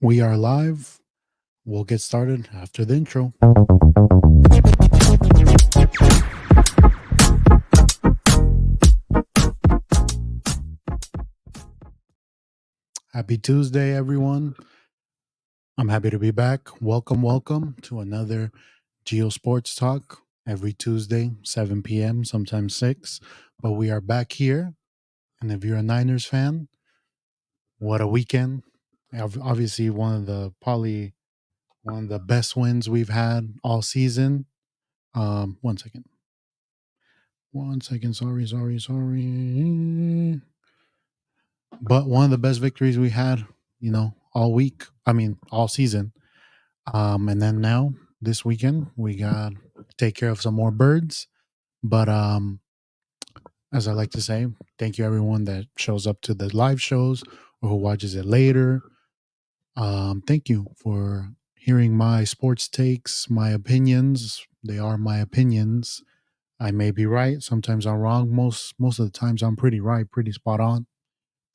We are live. We'll get started after the intro. Happy Tuesday, everyone. I'm happy to be back. Welcome to another Geo Sports Talk every Tuesday, 7 p.m., sometimes 6. But we are back here. And if you're a Niners fan, what a weekend. Obviously, probably one of the best wins we've had all season. One second. Sorry. But one of the best victories we had, all week. I mean, all season. And then now this weekend we got to take care of some more birds. But as I like to say, thank you everyone that shows up to the live shows or who watches it later. Thank you for hearing my sports takes, my opinions. They are my opinions. I may be right. Sometimes I'm wrong. Most of the times I'm pretty right, pretty spot on.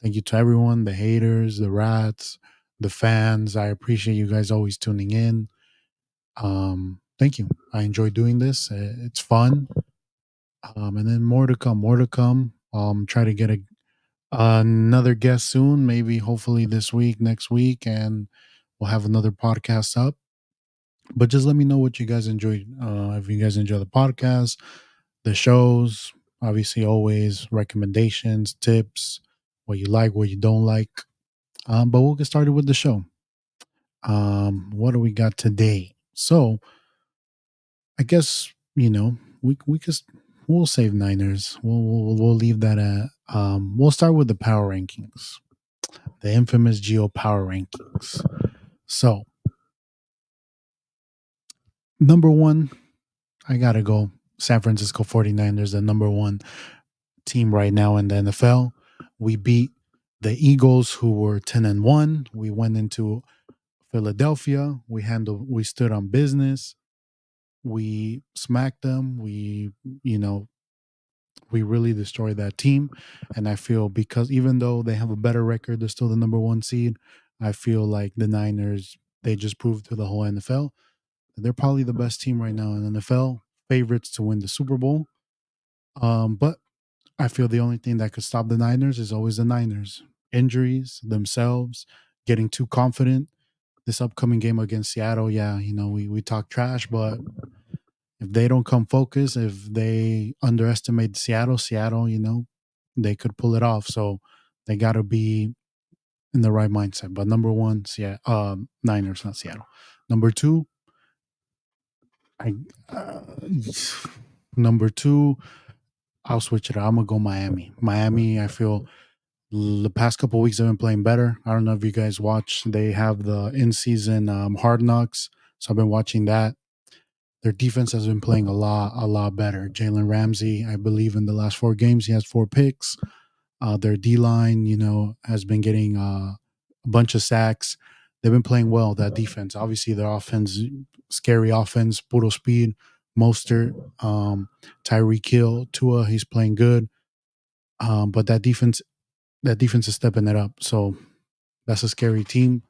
Thank you to everyone, the haters, the rats, the fans. I appreciate you guys always tuning in. Thank you. I enjoy doing this. It's fun. And then more to come, more to come. Try to get another guest soon, maybe hopefully this week, next week, and we'll have another podcast up. But just let me know what you guys enjoyed. If you guys enjoy the podcast, the shows, obviously always recommendations, tips, what you like, what you don't like. But we'll get started with the show. What do we got today? So I guess we could we'll save Niners. We'll leave that at. We'll start with the power rankings, the infamous Geo power rankings. So number one, I gotta go. San Francisco 49ers, the number one team right now in the NFL. We beat the Eagles, who were 10-1. We went into Philadelphia. We stood on business. We smacked them. We really destroyed that team. And I feel because even though they have a better record, they're still the number one seed. I feel like the Niners, they just proved to the whole NFL that they're probably the best team right now in the NFL, favorites to win the Super Bowl. But I feel the only thing that could stop the Niners is always the Niners. Injuries, themselves, getting too confident. This upcoming game against Seattle, yeah, we talk trash, but if they don't come focused, if they underestimate Seattle, they could pull it off. So they got to be in the right mindset. But number one, Niners, not Seattle. Number two, I number two, I'll switch it. I'm gonna go Miami. Miami, I feel the past couple weeks have been playing better. I don't know if you guys watch. They have the in-season Hard Knocks, so I've been watching that. Their defense has been playing a lot better. Jalen Ramsey, I believe, in the last 4 games, he has 4 picks. Their D line, has been getting a bunch of sacks. They've been playing well. That defense, obviously, their offense, scary offense, puro speed. Mostert, Tyreek Hill, Tua, he's playing good. But that defense is stepping it up. So that's a scary team.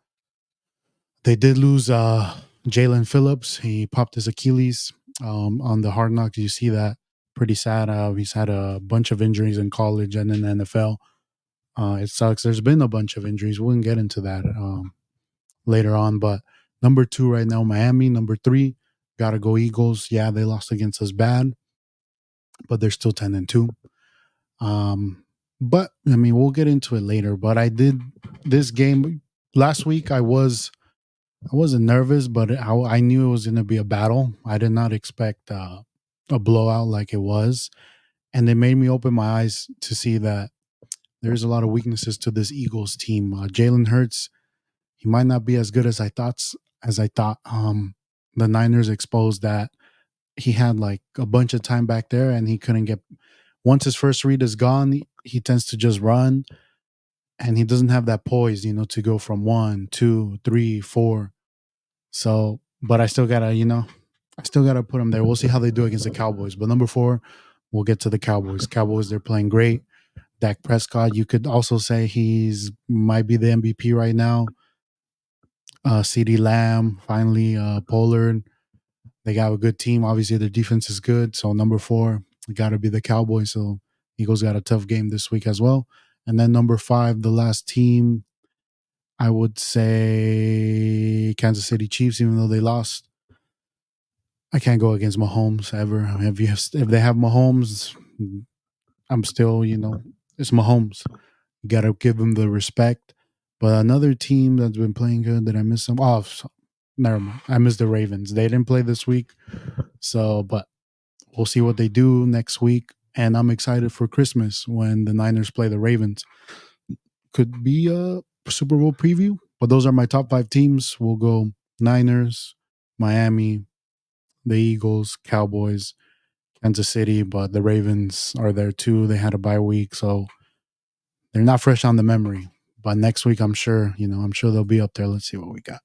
They did lose Jalen Phillips. He popped his Achilles on the Hard Knocks. You see that. Pretty sad. He's had a bunch of injuries in college and in the NFL. It sucks. There's been a bunch of injuries. We can get into that later on. But number 2 right now, Miami. Number 3, gotta go Eagles. Yeah, they lost against us bad, but they're still 10-2. But I mean, we'll get into it later. But I did this game last week. I wasn't nervous, but I knew it was going to be a battle. I did not expect a blowout like it was. And it made me open my eyes to see that there's a lot of weaknesses to this Eagles team. Jalen Hurts, he might not be as good as I thought. The Niners exposed that he had like a bunch of time back there and he couldn't get. Once his first read is gone, he tends to just run, and he doesn't have that poise, to go from 1, 2, 3, 4. So, but I still gotta put them there. We'll see how they do against the Cowboys. But number 4, we'll get to the Cowboys. Cowboys, they're playing great. Dak Prescott, you could also say might be the MVP right now. CD Lamb, finally Pollard. They got a good team. Obviously, their defense is good. So number 4, got to be the Cowboys. So Eagles got a tough game this week as well. And then number 5, the last team, I would say Kansas City Chiefs, even though they lost. I can't go against Mahomes ever. I mean, if they have Mahomes, I'm still, it's Mahomes. You got to give him the respect. But another team that's been playing good that I miss them. Oh, never mind. I miss the Ravens. They didn't play this week. So, but we'll see what they do next week. And I'm excited for Christmas when the Niners play the Ravens. Could be a Super Bowl preview, but those are my top 5 teams. We'll go Niners, Miami, the Eagles, Cowboys, Kansas City, but the Ravens are there too. They had a bye week, so they're not fresh on the memory. But next week, I'm sure they'll be up there. Let's see what we got.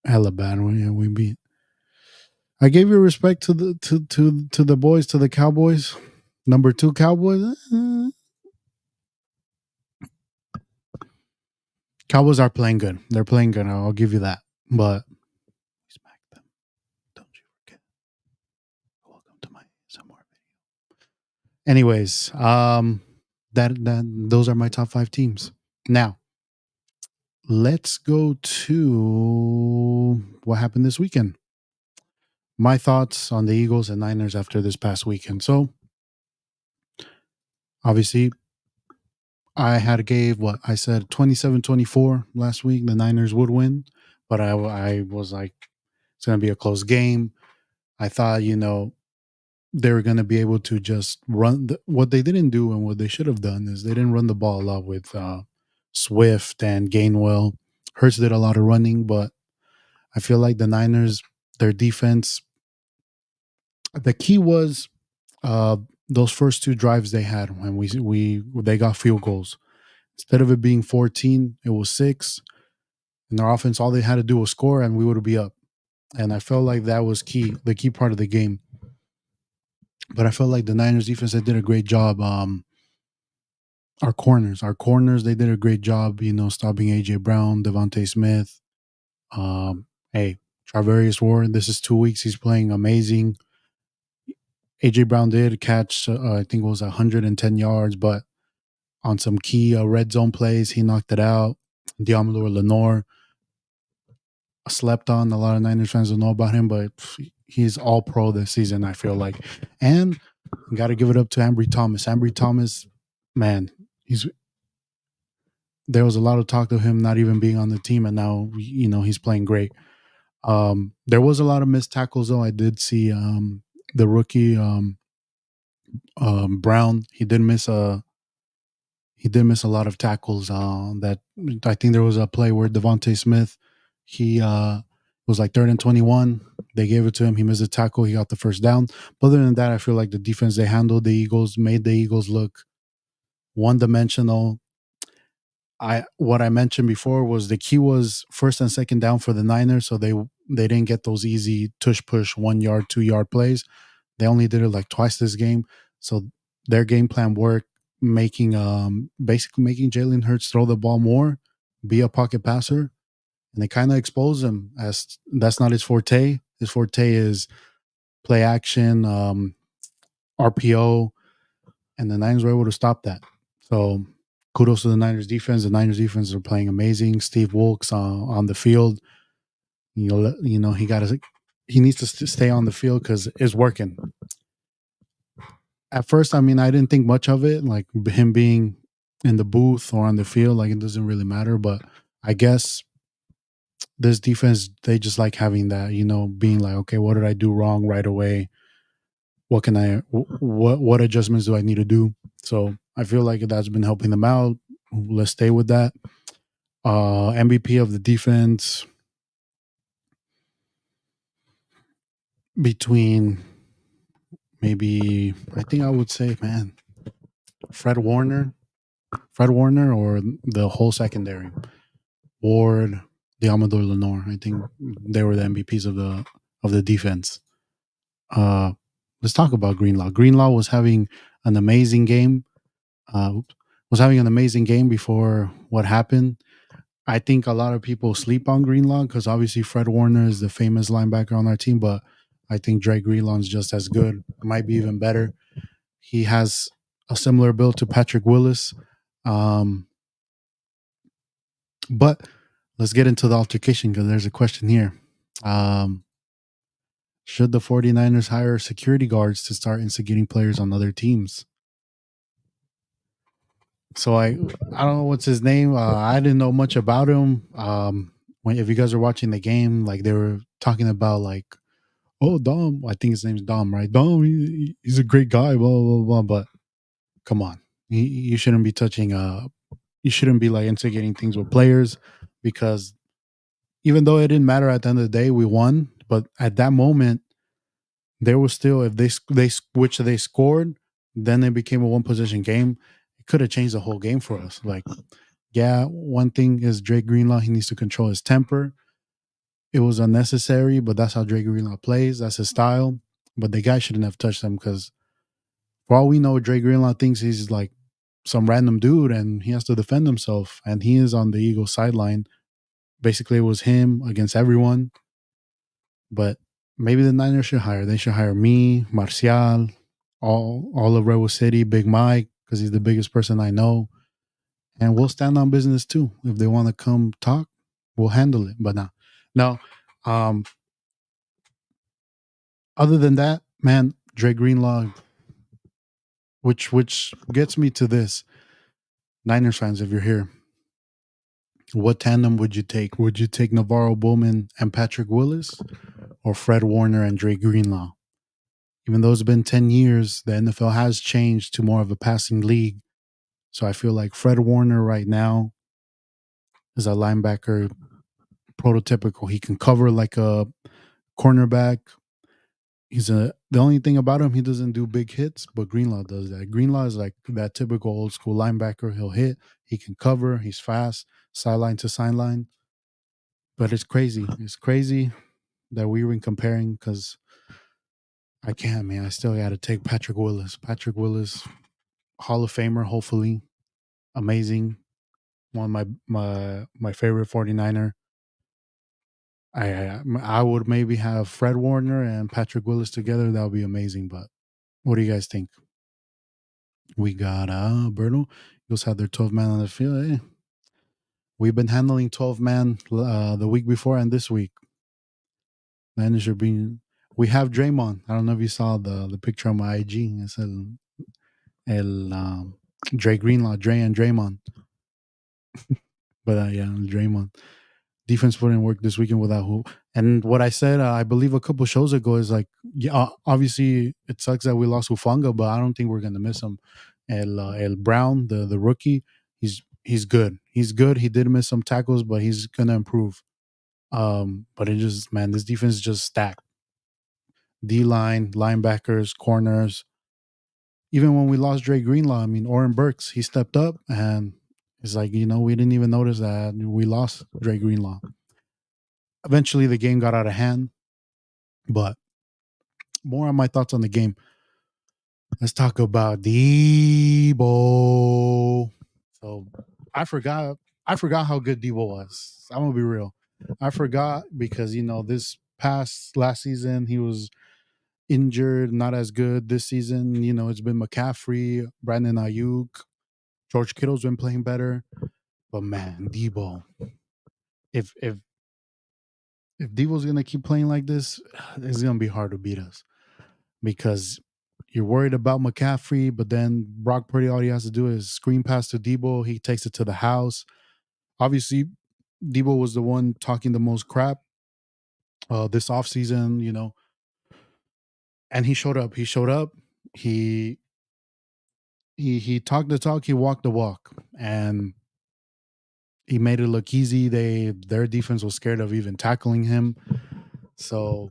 Hella bad. Yeah, we beat. I gave you respect to the boys, to the Cowboys. Number 2 Cowboys. Cowboys are playing good. They're playing good. I'll give you that. But we smacked them. Don't you forget. Welcome to my somewhere video. Anyways, that those are my top 5 teams. Now, let's go to what happened this weekend. My thoughts on the Eagles and Niners after this past weekend. So, obviously, I had gave what I said 27-24 last week. The Niners would win, but I was like, it's going to be a close game. I thought, they were going to be able to just run. What they didn't do and what they should have done is they didn't run the ball a lot with Swift and Gainwell. Hurts did a lot of running, but I feel like the Niners, their defense, the key was those first 2 drives they had when they got field goals. Instead of it being 14, it was 6. And their offense, all they had to do was score, and we would be up. And I felt like that was the key part of the game. But I felt like the Niners defense, they did a great job. Our corners, they did a great job, stopping AJ Brown, Devontae Smith. Hey, Charvarius Ward, this is 2 weeks. He's playing amazing. AJ Brown did catch, I think it was 110 yards, but on some key red zone plays, he knocked it out. Diamador Lenore, slept on. A lot of Niners fans don't know about him, but he's all pro this season, I feel like. And got to give it up to Ambry Thomas. Ambry Thomas, man, there was a lot of talk of him not even being on the team, and now, he's playing great. There was a lot of missed tackles, though. I did see the rookie Brown. He did miss a lot of tackles. That I think there was a play where Devontae Smith, he was like 3rd and 21. They gave it to him. He missed a tackle. He got the first down. But other than that, I feel like the defense, they handled the Eagles, made the Eagles look one-dimensional. What I mentioned before was the key was 1st and 2nd down for the Niners, so they didn't get those easy tush-push 1 yard, 2 yard plays. They only did it like twice this game, so their game plan worked, basically making Jalen Hurts throw the ball more, be a pocket passer, and they kind of expose him as that's not his forte. His forte is play action, RPO, and the Niners were able to stop that. So kudos to the Niners defense. The Niners defense are playing amazing. Steve Wilkes on the field. He needs to stay on the field because it's working. At first, I didn't think much of it, like him being in the booth or on the field, like it doesn't really matter. But I guess this defense, they just like having that, being like, okay, what did I do wrong right away? What adjustments do I need to do? So I feel like that's been helping them out. Let's stay with that. MVP of the defense between maybe, I think I would say, man, Fred Warner or the whole secondary. Ward, Diamador Lenore. I think they were the MVPs of the defense. Let's talk about Greenlaw. Greenlaw was having an amazing game. Before what happened. I think a lot of people sleep on Greenlaw because obviously Fred Warner is the famous linebacker on our team, but I think Dre Greenlaw's just as good, might be even better. He has a similar build to Patrick Willis. Um, but let's get into the altercation because there's a question here. Um, should the 49ers hire security guards to start instigating players on other teams? So I don't know what's his name. I didn't know much about him. When if you guys are watching the game, like they were talking about like, oh Dom, I think his name's Dom, right? Dom, he's a great guy, blah blah blah. But come on, you shouldn't be touching. You shouldn't be like instigating things with players because even though it didn't matter at the end of the day, we won. But at that moment, there was still if they scored, then it became a one possession game. It could have changed the whole game for us. Like, yeah, one thing is Drake Greenlaw. He needs to control his temper. It was unnecessary, but that's how Drake Greenlaw plays. That's his style. But the guy shouldn't have touched him because for all we know, Drake Greenlaw thinks he's like some random dude and he has to defend himself. And he is on the Eagles sideline. Basically, it was him against everyone. But maybe the Niners should hire. They should hire me, Marcial, all of Rebel City, Big Mike, because he's the biggest person I know. And we'll stand on business too. If they want to come talk, we'll handle it. But no. Um, other than that, man, Dre Greenlaw, which gets me to this. Niners fans, if you're here, what tandem would you take? Would you take Navarro Bowman and Patrick Willis or Fred Warner and Dre Greenlaw? Even though it's been 10 years, the NFL has changed to more of a passing league. So I feel like Fred Warner right now is a linebacker prototypical. He can cover like a cornerback. The only thing about him, he doesn't do big hits, but Greenlaw does that. Greenlaw is like that typical old school linebacker. He'll hit, he can cover, he's fast, sideline to sideline. But it's crazy. It's crazy that we were comparing because I can't, man. I still got to take Patrick Willis. Patrick Willis, Hall of Famer, hopefully. Amazing. One of my favorite 49er. I would maybe have Fred Warner and Patrick Willis together. That would be amazing. But what do you guys think? We got Berto. Those had their 12 man on the field. We've been handling 12 man the week before and this week. Manager being we have Draymond. I don't know if you saw the picture on my IG. It said El Dre Greenlaw, Dre and Draymond. But yeah, Draymond. Defense put in work this weekend without who. And what I said, I believe a couple shows ago is like, yeah, obviously it sucks that we lost Hufanga, but I don't think we're gonna miss him. El Brown, the rookie, he's good. He's good. He did miss some tackles, but he's gonna improve. But it just man, this defense is just stacked. D line, linebackers, corners. Even when we lost Dre Greenlaw, I mean Oren Burks, he stepped up and it's like, we didn't even notice that we lost Dre Greenlaw. Eventually the game got out of hand, but more on my thoughts on the game. Let's talk about Debo. So I forgot how good Debo was. I'm gonna be real. I forgot because this past last season he was injured, not as good. This season, it's been McCaffrey, Brandon Ayuk, George Kittle's been playing better. But man, Debo. If Debo's gonna keep playing like this, it's gonna be hard to beat us because you're worried about McCaffrey, but then Brock Purdy, all he has to do is screen pass to Debo. He takes it to the house. Obviously, Debo was the one talking the most crap this offseason, and he showed up. He showed up. He he talked the talk. He walked the walk, and he made it look easy. Their defense was scared of even tackling him. So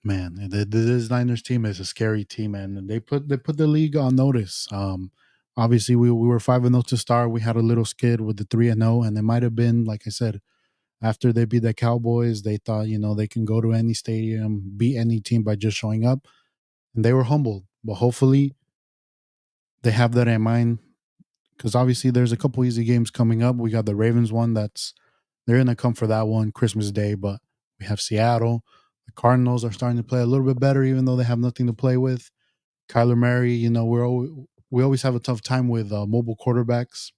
man, this Niners team is a scary team, and they put the league on notice. Obviously we were 5-0 to start. We had a little skid with the 3-0, and it might have been like I said, after they beat the Cowboys, they thought they can go to any stadium, beat any team by just showing up, and they were humbled. But hopefully they have that in mind because obviously there's a couple easy games coming up. We got the Ravens one that's they're gonna come for that one Christmas Day, but we have Seattle. The Cardinals are starting to play a little bit better, even though they have nothing to play with. Kyler Murray, we always have a tough time with mobile quarterbacks.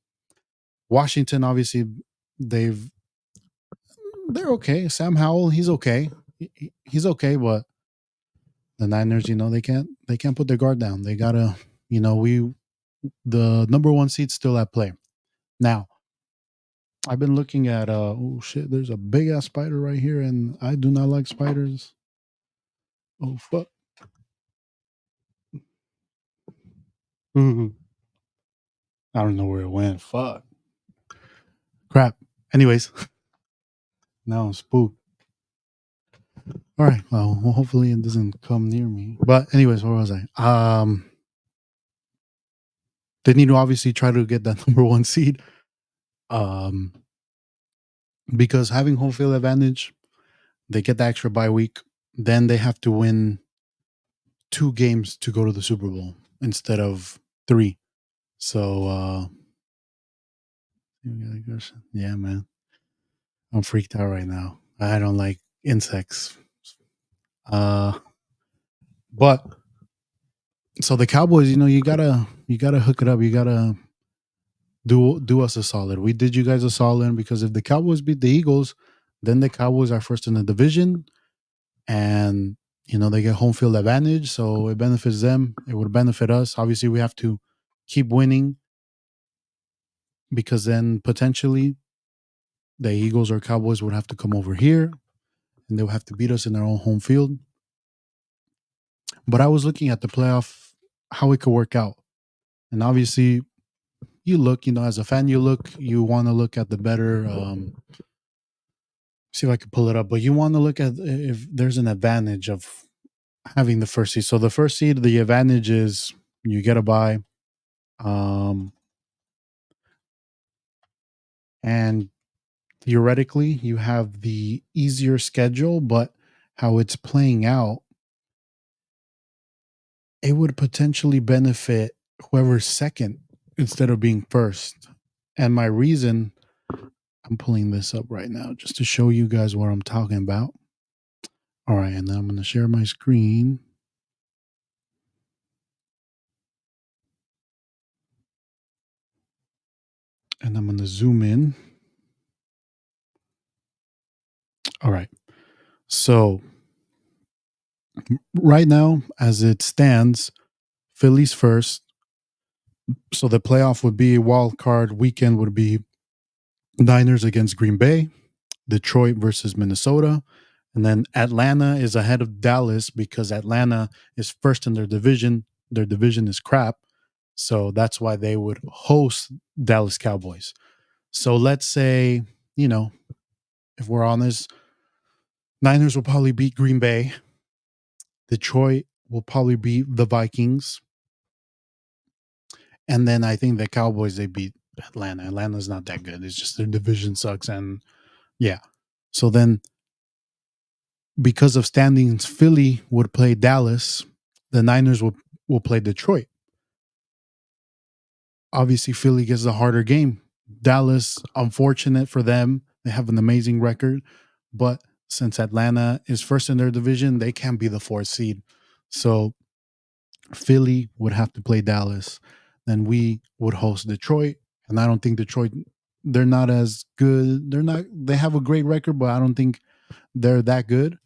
Washington, obviously, they've they're okay. Sam Howell, he's okay. He's okay, but the Niners, they can't put their guard down. They gotta, we the number one seed's still at play. Now, I've been looking at oh shit, there's a big ass spider right here, and I do not like spiders. Oh fuck. I don't know where it went. Fuck. Crap. Anyways, now I'm spooked. All right. Well, hopefully it doesn't come near me. But anyways, where was I? They need to obviously try to get that number one seed. Um, because having home field advantage, they get the extra bye week. Then they have to win 2 games to go to the Super Bowl instead of 3. So yeah, man. I'm freaked out right now. I don't like insects. Uh but so the Cowboys, you gotta hook it up. You gotta do us a solid. We did you guys a solid because if the Cowboys beat the Eagles, then the Cowboys are first in the division, and they get home field advantage, so it benefits them. It would benefit us. Obviously, we have to keep winning because then potentially the Eagles or Cowboys would have to come over here and they would have to beat us in their own home field. But I was looking at the playoff, how it could work out. And obviously, you look, as a fan, you want to look at the better. See if I can pull it up, but you want to look at if there's an advantage of having the first seed. So the first seed, the advantage is you get a bye, and theoretically you have the easier schedule. But how it's playing out, it would potentially benefit whoever's second instead of being first. And my reason, I'm pulling this up right now just to show you guys what I'm talking about. All right, and then I'm going to share my screen. And I'm going to zoom in. All right. So right now, as it stands, Philly's first. So the playoff would be wild card weekend would be Niners against Green Bay, Detroit versus Minnesota, and then Atlanta is ahead of Dallas because Atlanta is first in their division. Their division is crap. So that's why they would host Dallas Cowboys. So let's say, if we're honest, Niners will probably beat Green Bay. Detroit will probably beat the Vikings. And then I think the Cowboys, they beat Atlanta. Atlanta's not that good. It's just their division sucks. And yeah. So then because of standings, Philly would play Dallas. The Niners will play Detroit. Obviously, Philly gets the harder game. Dallas, unfortunate for them, they have an amazing record. But since Atlanta is first in their division, they can't be the 4th seed. So Philly would have to play Dallas. Then we would host Detroit. And I don't think Detroit, they're not as good. They have a great record, but I don't think they're that good.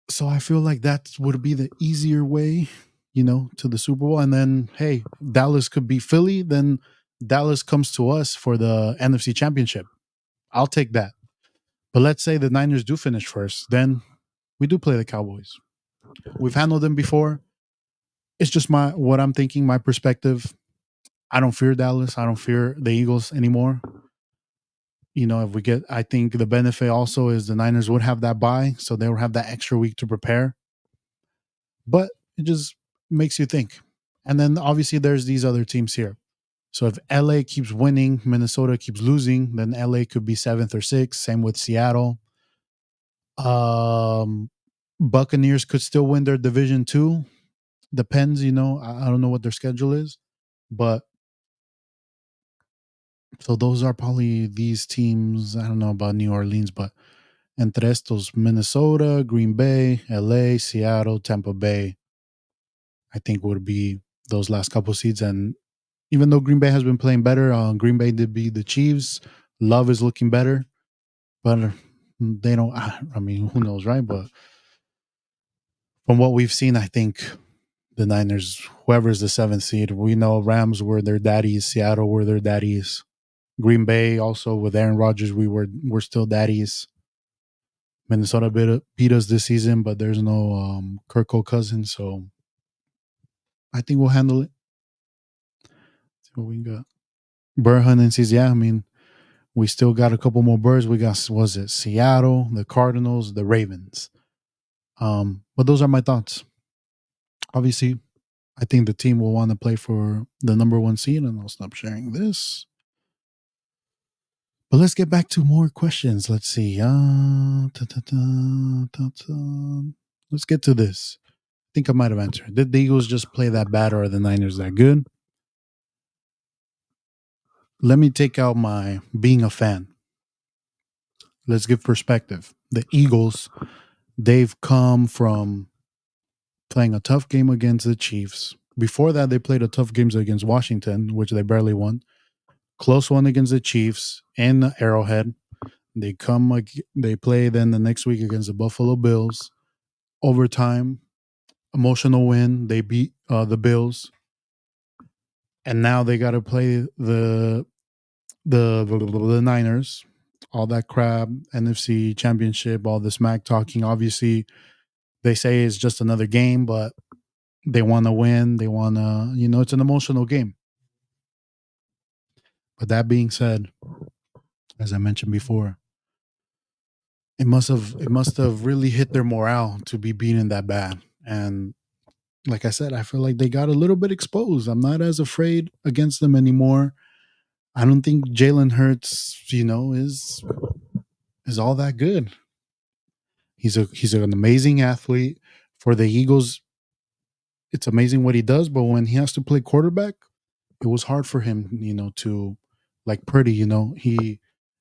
So I feel like that would be the easier way, to the Super Bowl. And then, hey, Dallas could be Philly. Then Dallas comes to us for the NFC Championship. I'll take that. But let's say the Niners do finish first. Then we do play the Cowboys. We've handled them before. It's just what I'm thinking, my perspective. I don't fear Dallas. I don't fear the Eagles anymore. If we get, I think the benefit also is the Niners would have that bye, so they will have that extra week to prepare. But it just makes you think. And then obviously there's these other teams here. So if LA keeps winning, Minnesota keeps losing, then LA could be 7th or 6th. Same with Seattle. Buccaneers could still win their division too. Depends, I don't know what their schedule is, but So those are probably these teams. I don't know about New Orleans, but entre estos, Minnesota, Green Bay, LA, Seattle, Tampa Bay, I think would be those last couple seeds. And even though Green Bay has been playing better, Green Bay did beat the Chiefs. Love is looking better, but they don't. I mean, who knows, right? But from what we've seen, I think the Niners, whoever's the seventh seed, we know Rams were their daddies, Seattle were their daddies, Green Bay also with Aaron Rodgers, we're still daddies. Minnesota beat us this season, but there's no Kirk Cousins, so I think we'll handle it. See what we got. Bird hunting says, yeah, I mean, we still got a couple more birds. We got, was it Seattle, the Cardinals, the Ravens. But those are my thoughts. Obviously, I think the team will want to play for the number one seed, and I'll stop sharing this. But let's get back to more questions. Let's see. Let's get to this. I think I might have answered. Did the Eagles just play that bad, or are the Niners that good? Let me take out my being a fan. Let's give perspective. The Eagles, they've come from playing a tough game against the Chiefs. Before that, they played a tough games against Washington, which they barely won. Close one against the Chiefs and Arrowhead. They play then the next week against the Buffalo Bills. Overtime, emotional win. They beat the Bills, and now they got to play the Niners. All that crap, NFC Championship, all the smack talking. Obviously, they say it's just another game, but they want to win. They want to, it's an emotional game. But that being said, as I mentioned before, it must have really hit their morale to be beaten that bad. And like I said, I feel like they got a little bit exposed. I'm not as afraid against them anymore. I don't think Jalen Hurts, is all that good. He's an amazing athlete for the Eagles. It's amazing what he does, but when he has to play quarterback, it was hard for him, to like Purdy.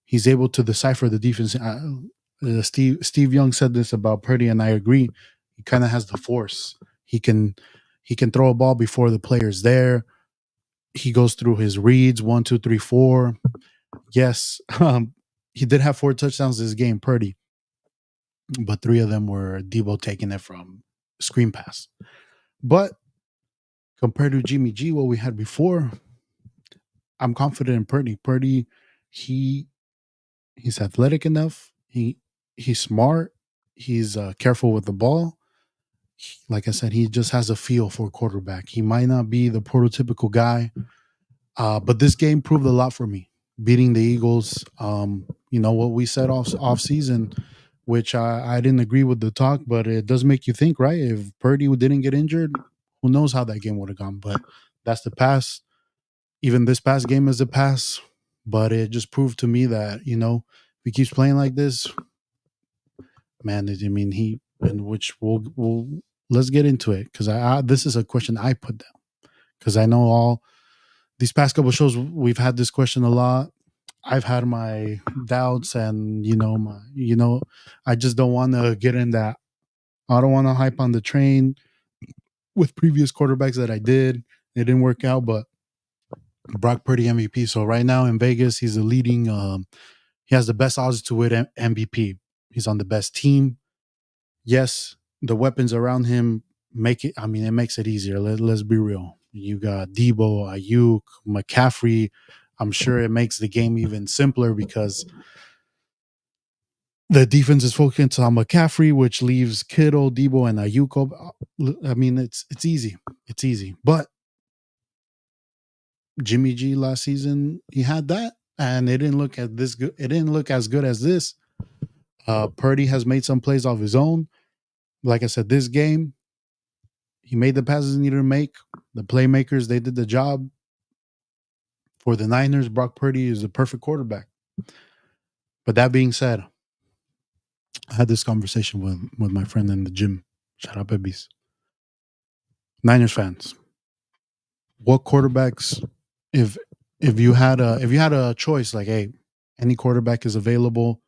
He's able to decipher the defense. Steve Young said this about Purdy, and I agree. He kind of has the force. He can throw a ball before the player's there. He goes through his reads 1, 2, 3, 4. Yes, he did have 4 touchdowns this game, Purdy, but 3 of them were Debo taking it from screen pass. But compared to Jimmy G, what we had before, I'm confident in Purdy. Purdy, he he's athletic enough. He's smart. He's careful with the ball. Like I said, he just has a feel for a quarterback. He might not be the prototypical guy, but this game proved a lot for me. Beating the Eagles, what we said off season, which I didn't agree with the talk, but it does make you think, right? If Purdy didn't get injured, who knows how that game would have gone? But that's the past. Even this past game is a pass, but it just proved to me that if he keeps playing like this, man, I mean which we'll let's get into it, because this is a question I put down, because I know all these past couple shows we've had this question a lot. I've had my doubts, and I just don't want to get in that. I don't want to hype on the train with previous quarterbacks that I did. It didn't work out, but Brock Purdy MVP. So right now in Vegas, he's the leading. He has the best odds to win MVP. He's on the best team. Yes, the weapons around him make it. I mean, it makes it easier. Let's be real. You got Debo, Ayuk, McCaffrey. I'm sure it makes the game even simpler because the defense is focused on McCaffrey, which leaves Kittle, Debo, and Ayuk. I mean, it's easy. It's easy. But Jimmy G last season, he had that, and it didn't look at this good. It didn't look as good as this. Purdy has made some plays off his own. Like I said, this game, he made the passes he needed to make. The playmakers, they did the job. For the Niners, Brock Purdy is the perfect quarterback. But that being said, I had this conversation with my friend in the gym. Shout out, babies. Niners fans, what quarterbacks, if if you had a choice, like, hey, any quarterback is available,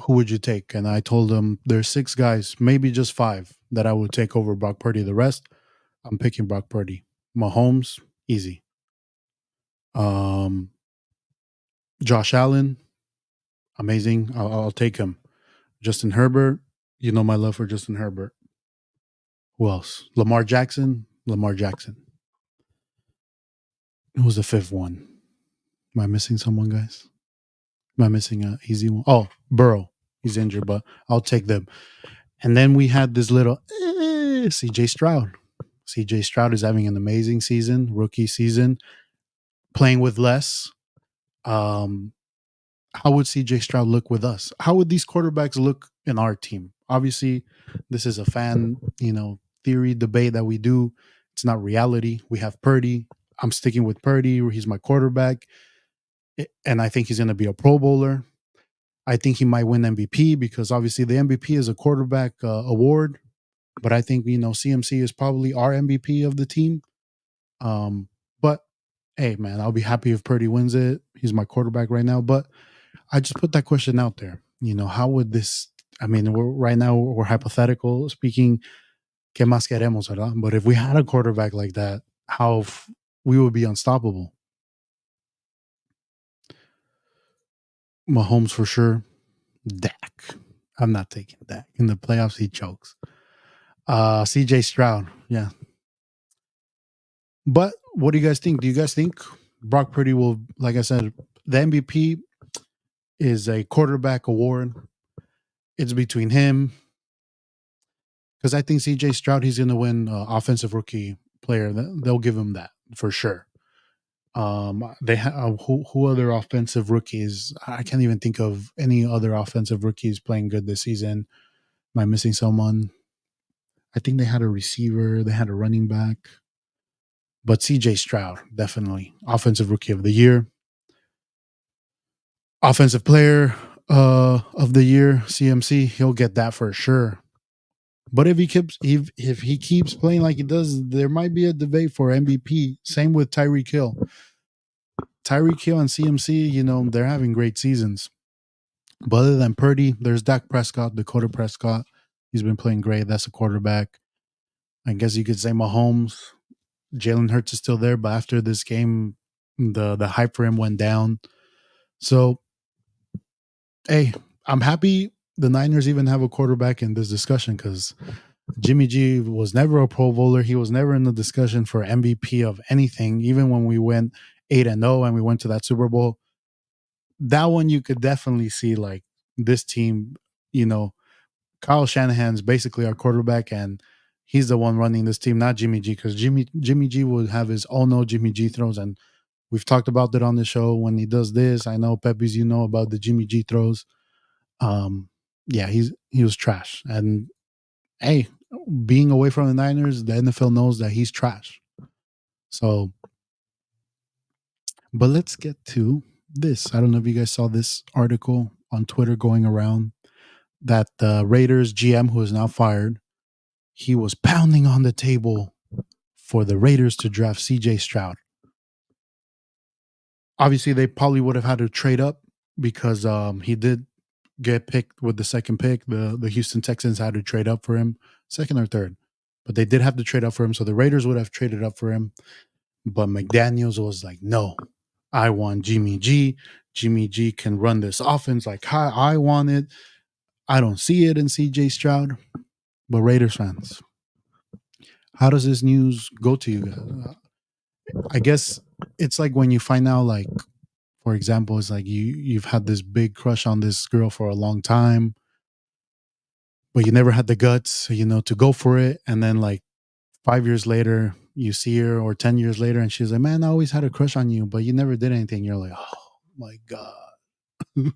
who would you take? And I told him there's six guys, maybe just five, that I would take over Brock Purdy. The rest, I'm picking Brock Purdy. Mahomes, easy. Um, Josh Allen, amazing. I'll take him. Justin Herbert, you know my love for Justin Herbert. Who else? Lamar Jackson. Lamar Jackson. Who's the fifth one? Am I missing someone, guys? Am I missing an easy one? Oh, Burrow. He's injured, but I'll take them. And then we had this little CJ Stroud. CJ Stroud is having an amazing season, rookie season, playing with less. Um, how would CJ Stroud look with us? How would these quarterbacks look in our team? Obviously, this is a fan, theory debate that we do. It's not reality. We have Purdy. I'm sticking with Purdy. He's my quarterback. And I think he's going to be a Pro Bowler. I think he might win MVP because obviously the MVP is a quarterback award. But I think, CMC is probably our MVP of the team. But hey, man, I'll be happy if Purdy wins it. He's my quarterback right now. But I just put that question out there. How would this? I mean, right now we're hypothetical speaking. ¿Qué más queremos, verdad? But if we had a quarterback like that, we would be unstoppable. Mahomes for sure. Dak. I'm not taking Dak in the playoffs. He chokes. CJ Stroud. Yeah. But what do you guys think? Do you guys think Brock Purdy will, like I said, the MVP is a quarterback award? It's between him, because I think CJ Stroud, he's going to win offensive rookie player. They'll give him that for sure. They who other offensive rookies? I can't even think of any other offensive rookies playing good this season. Am I missing someone? I think they had a receiver, they had a running back, but CJ Stroud definitely offensive rookie of the year, offensive player of the year, CMC. He'll get that for sure. But if he keeps playing like he does, there might be a debate for MVP. Same with Tyreek Hill. Tyreek Hill and CMC, they're having great seasons. But other than Purdy, there's Dak Prescott, Dakota Prescott. He's been playing great. That's a quarterback. I guess you could say Mahomes. Jalen Hurts is still there, but after this game, the hype for him went down. So, hey, I'm happy the Niners even have a quarterback in this discussion, because Jimmy G was never a Pro Bowler. He was never in the discussion for MVP of anything. Even when we went 8-0 and we went to that Super Bowl, that one you could definitely see like this team, Kyle Shanahan's basically our quarterback, and he's the one running this team, not Jimmy G, because Jimmy G will have his oh no Jimmy G throws, and we've talked about that on the show when he does this. I know Pepe's, about the Jimmy G throws. Yeah, he was trash, and hey, being away from the Niners, the NFL knows that he's trash. So, but let's get to this. I don't know if you guys saw this article on Twitter going around that the Raiders GM, who is now fired, he was pounding on the table for the Raiders to draft CJ Stroud. Obviously, they probably would have had to trade up because he did get picked with the second pick. The Houston Texans had to trade up for him, second or third. But they did have to trade up for him. So the Raiders would have traded up for him. But McDaniels was like, no, I want Jimmy G. Jimmy G can run this offense like how I want it. I don't see it in CJ Stroud. But Raiders fans, how does this news go to you guys? I guess it's like when you find out, like, for example, it's like you've had this big crush on this girl for a long time, but you never had the guts, to go for it. And then like 5 years later, you see her, or 10 years later, and she's like, man, I always had a crush on you, but you never did anything. You're like, oh my God.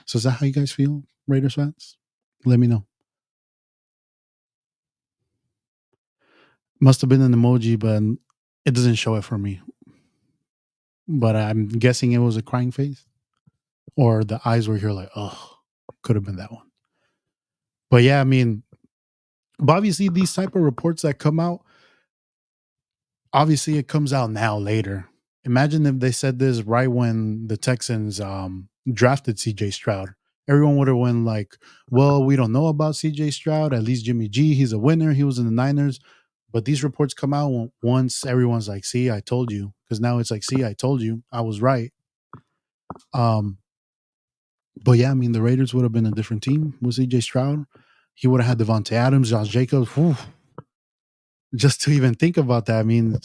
So is that how you guys feel, Raiders fans? Let me know. Must have been an emoji, but it doesn't show it for me. But I'm guessing it was a crying face, or the eyes were here like, oh, could have been that one. But yeah, I mean, but obviously these type of reports that come out, obviously it comes out now later. Imagine if they said this right when the Texans drafted CJ Stroud. Everyone would have went like, well, we don't know about CJ Stroud. At least Jimmy G, he's a winner. He was in the Niners. But these reports come out once everyone's like, see, I told you. Because now it's like, see, I told you. I was right. Um, but yeah, I mean, the Raiders would have been a different team with CJ Stroud. He would have had Devontae Adams, Josh Jacobs. Whew. Just to even think about that, I mean,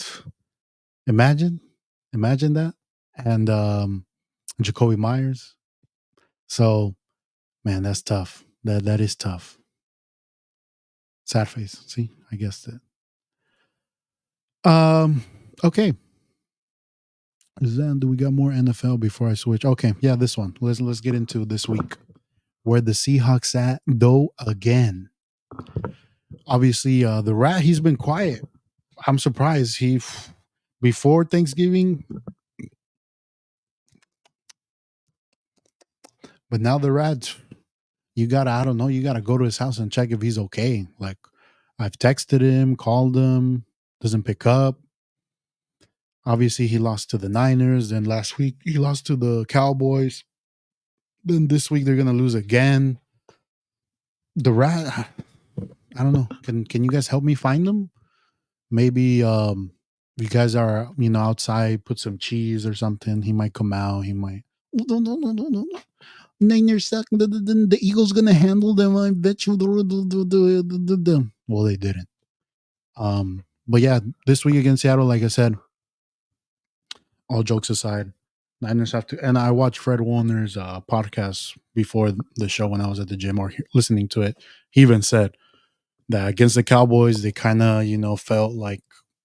imagine, imagine that. And Jacoby Myers. So, man, that's tough. That is tough. Sad face. See, I guessed it. Okay. Then do we got more NFL before I switch? Okay, yeah, this one. Let's get into this week. Where the Seahawks at though again. Obviously, the rat, he's been quiet. I'm surprised. He before Thanksgiving, but now the rat, you gotta, I don't know, you gotta go to his house and check if he's okay. Like, I've texted him, called him, doesn't pick up. Obviously, he lost to the Niners. Then last week, he lost to the Cowboys. Then this week, they're gonna lose again. The rat, I don't know. Can you guys help me find them? Maybe you guys are, outside, put some cheese or something. He might come out. He might. No, no, no, no, no. Niners suck. The Eagles gonna handle them. I bet you. Well, they didn't. But yeah, this week against Seattle, like I said, all jokes aside, Niners have to. And I watched Fred Warner's podcast before the show when I was at the gym or listening to it. He even said that against the Cowboys, they kind of, felt like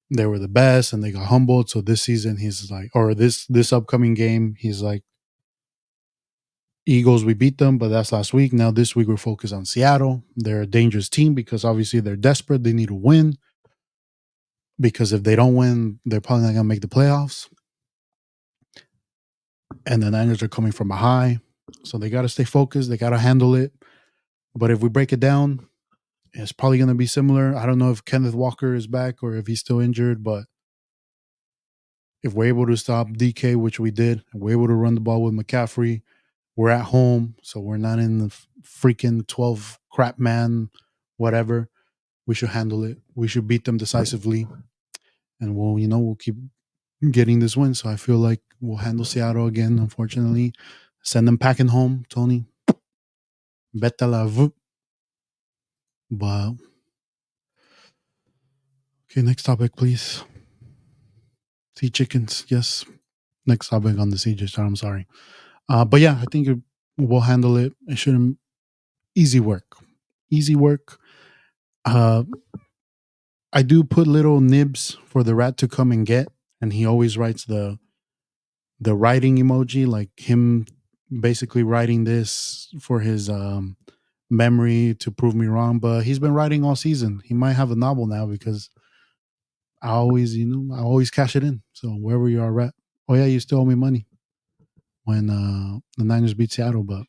they were the best and they got humbled. So this season, he's like, or this upcoming game, he's like, Eagles, we beat them, but that's last week. Now this week we're focused on Seattle. They're a dangerous team because obviously they're desperate. They need to win because if they don't win, they're probably not gonna make the playoffs. And the Niners are coming from a high, so they got to stay focused. They got to handle it. But if we break it down, it's probably going to be similar. I don't know if Kenneth Walker is back or if he's still injured, but if we're able to stop DK, which we did, and we're able to run the ball with McCaffrey, we're at home, so we're not in the freaking 12 crap man, whatever. We should handle it. We should beat them decisively, and we'll keep getting this win. So I feel like we'll handle Seattle again. Unfortunately, send them packing home, Tony. Beta la v. But okay, next topic, please. Sea chickens, yes. Next topic on the CJ side. I'm sorry, but yeah, I think we'll handle it. It shouldn't. Easy work, easy work. Uh, I do put little nibs for the rat to come and get, and he always writes the writing emoji, like him basically writing this for his memory to prove me wrong. But he's been writing all season. He might have a novel now because I always cash it in. So wherever you are, rat. Oh yeah, you still owe me money when the Niners beat Seattle, but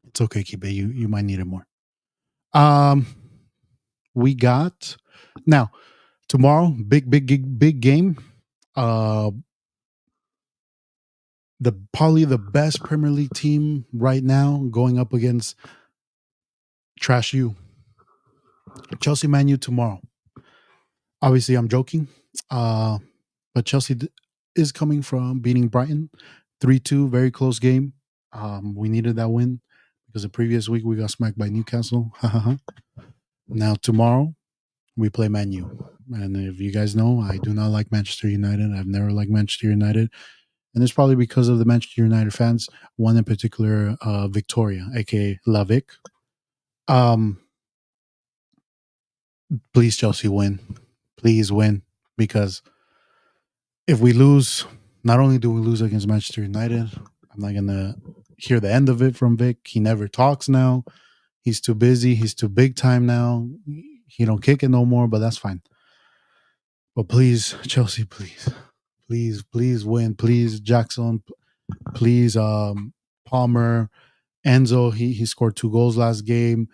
it's okay, keep it. You might need it more. Um, we got now tomorrow big game. Uh, the probably the best Premier League team right now going up against Trash U. Chelsea Man U tomorrow. Obviously, I'm joking. But Chelsea is coming from beating Brighton 3-2, very close game. We needed that win because the previous week we got smacked by Newcastle. Now tomorrow we play Man U. And if you guys know, I do not like Manchester United. I've never liked Manchester United. And it's probably because of the Manchester United fans, one in particular, Victoria, aka La Vic. Please, Chelsea, win. Please win. Because if we lose, not only do we lose against Manchester United, I'm not going to hear the end of it from Vic. He never talks now. He's too busy. He's too big time now. He don't kick it no more, but that's fine. But please, Chelsea, please win. Please, Jackson. Please, Palmer, Enzo. He scored 2 goals last game.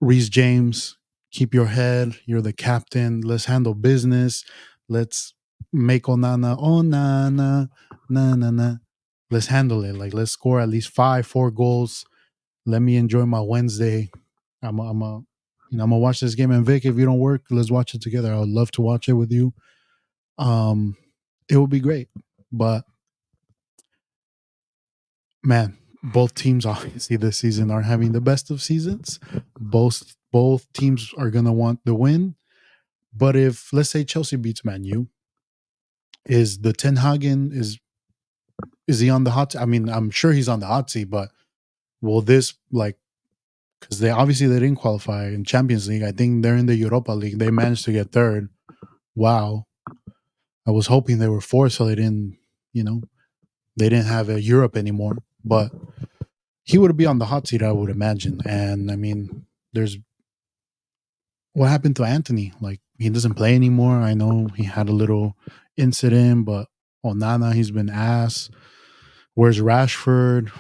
Reece James, keep your head. You're the captain. Let's handle business. Let's Make oh nana, na na na. Let's handle it. Like let's score at least 4 goals. Let me enjoy my Wednesday. I'm gonna watch this game. And Vic, if you don't work, let's watch it together. I would love to watch it with you. Um, it will be great. But man, both teams obviously this season are having the best of seasons. Both teams are gonna want the win. But if let's say Chelsea beats Man U, is the Ten Hagen is he on the hot seat? I mean, I'm sure he's on the hot seat, but will this like because they didn't qualify in Champions League. I think they're in the Europa League. They managed to get third. Wow. I was hoping they were fourth so you know, they didn't have a Europe anymore. But he would be on the hot seat, I would imagine. And I mean, there's what happened to Anthony? Like he doesn't play anymore. I know he had a little incident, but Onana, he's been ass. Where's Rashford?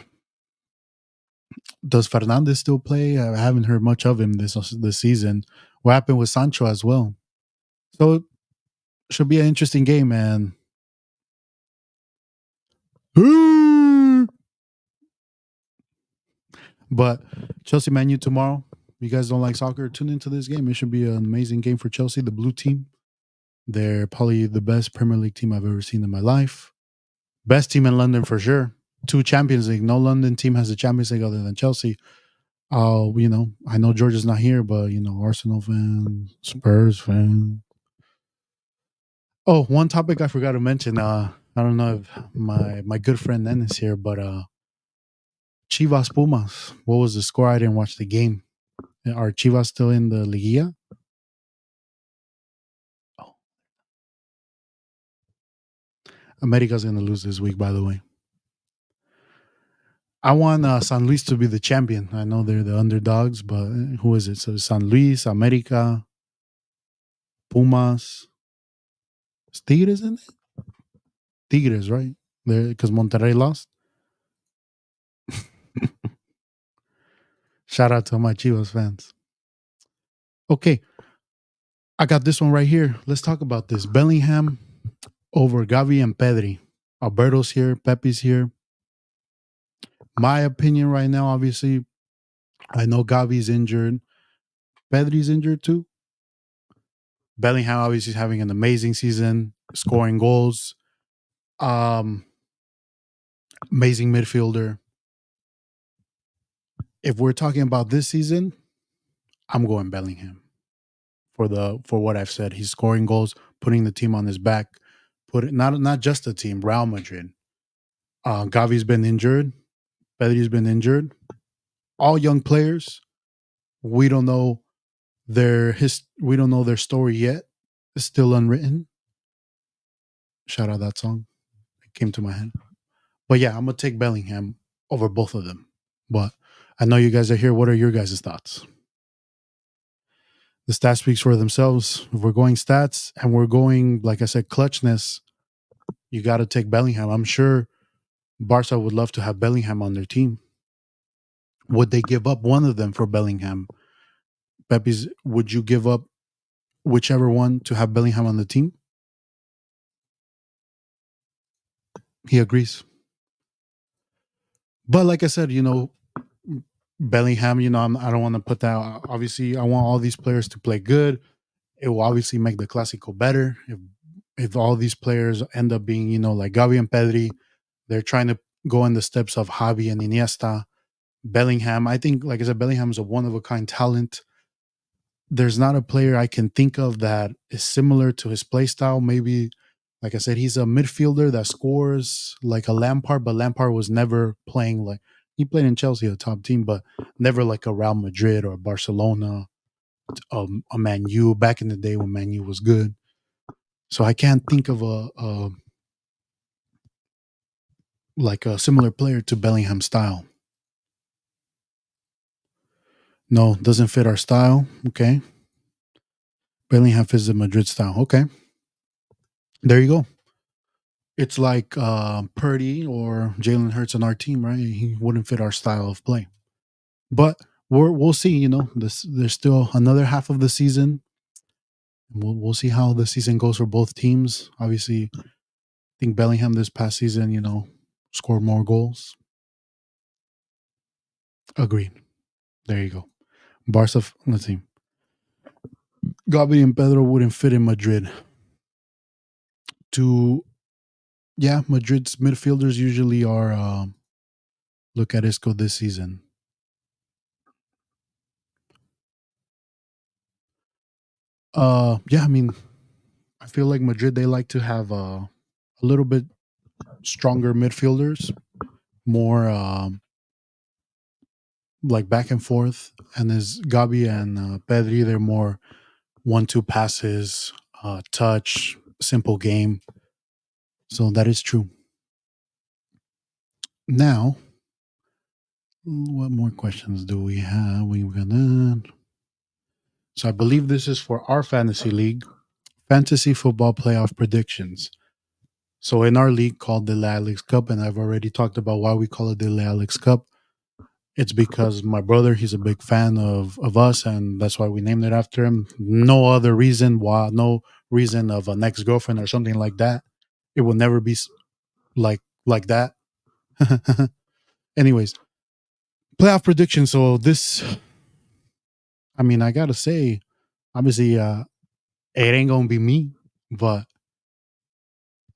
Does Fernandez still play? I haven't heard much of him this season. What happened with Sancho as well? So it should be an interesting game, man. But Chelsea Man U tomorrow. If you guys don't like soccer, tune into this game. It should be an amazing game for Chelsea, the blue team. They're probably the best Premier League team I've ever seen in my life. Best team in London for sure. 2 Champions League. No London team has a Champions League other than Chelsea. I know George is not here, but Arsenal fan, Spurs fan. Oh, one topic I forgot to mention. I don't know if my good friend Nen is here, but Chivas Pumas. What was the score? I didn't watch the game. Are Chivas still in the Liguilla? Oh, America's gonna lose this week, by the way. I want San Luis to be the champion. I know they're the underdogs, but who is it? So San Luis, America, Pumas, it's Tigres in it? Tigres, right? Because Monterrey lost. Shout out to my Chivas fans. Okay, I got this one right here. Let's talk about this. Bellingham over Gavi and Pedri. Alberto's here. Pepe's here. My opinion right now, obviously, I know Gavi's injured. Pedri's injured too. Bellingham obviously is having an amazing season, scoring goals. Um, Amazing midfielder. If we're talking about this season, I'm going Bellingham for what I've said. He's scoring goals, putting the team on his back. Not just the team, Real Madrid. Gavi's been injured. Pedri's been injured. All young players. We don't know we don't know their story yet. It's still unwritten. Shout out that song. It came to my head. But yeah, I'm gonna take Bellingham over both of them. But I know you guys are here. What are your guys' thoughts? The stats speaks for themselves. If we're going stats and we're going, like I said, clutchness, you got to take Bellingham. I'm sure Barca would love to have Bellingham on their team. Would they give up one of them for Bellingham? Pepe's, would you give up whichever one to have Bellingham on the team? He agrees. But like I said, Bellingham, I don't want to put that. Obviously, I want all these players to play good. It will obviously make the Clásico better. If all these players end up being, like Gavi and Pedri, they're trying to go in the steps of Javi and Iniesta. Bellingham, I think, like I said, Bellingham is a one of a kind talent. There's not a player I can think of that is similar to his play style. Maybe, like I said, he's a midfielder that scores like a Lampard, but Lampard was never playing like he played in Chelsea, a top team, but never like a Real Madrid or Barcelona, a Man U back in the day when Man U was good. So I can't think of like a similar player to Bellingham style. No, doesn't fit our style. Okay. Bellingham fits the Madrid style. Okay. There you go. It's like Purdy or Jalen Hurts on our team, right? He wouldn't fit our style of play. But we'll see. There's still another half of the season. We'll see how the season goes for both teams. Obviously, I think Bellingham this past season, scored more goals. Agreed. There you go. Barca, let's see. Gabi and Pedro wouldn't fit in Madrid. To Yeah, Madrid's midfielders usually are. Look at Isco this season. Yeah, I mean, I feel like Madrid they like to have a little bit stronger midfielders, more like back and forth. And as Gabi and Pedri, they're more 1-2 passes, touch, simple game. So that is true. Now, what more questions do we have? We've got that. So I believe this is for our fantasy league, fantasy football playoff predictions. So in our league called the Alex Cup, and I've already talked about why we call it the Alex Cup. It's because my brother, he's a big fan of us, and that's why we named it after him. No other reason why, no reason of an ex girlfriend or something like that. It will never be like that. Anyways, playoff prediction. So this, I mean, I gotta say, obviously, it ain't gonna be me, but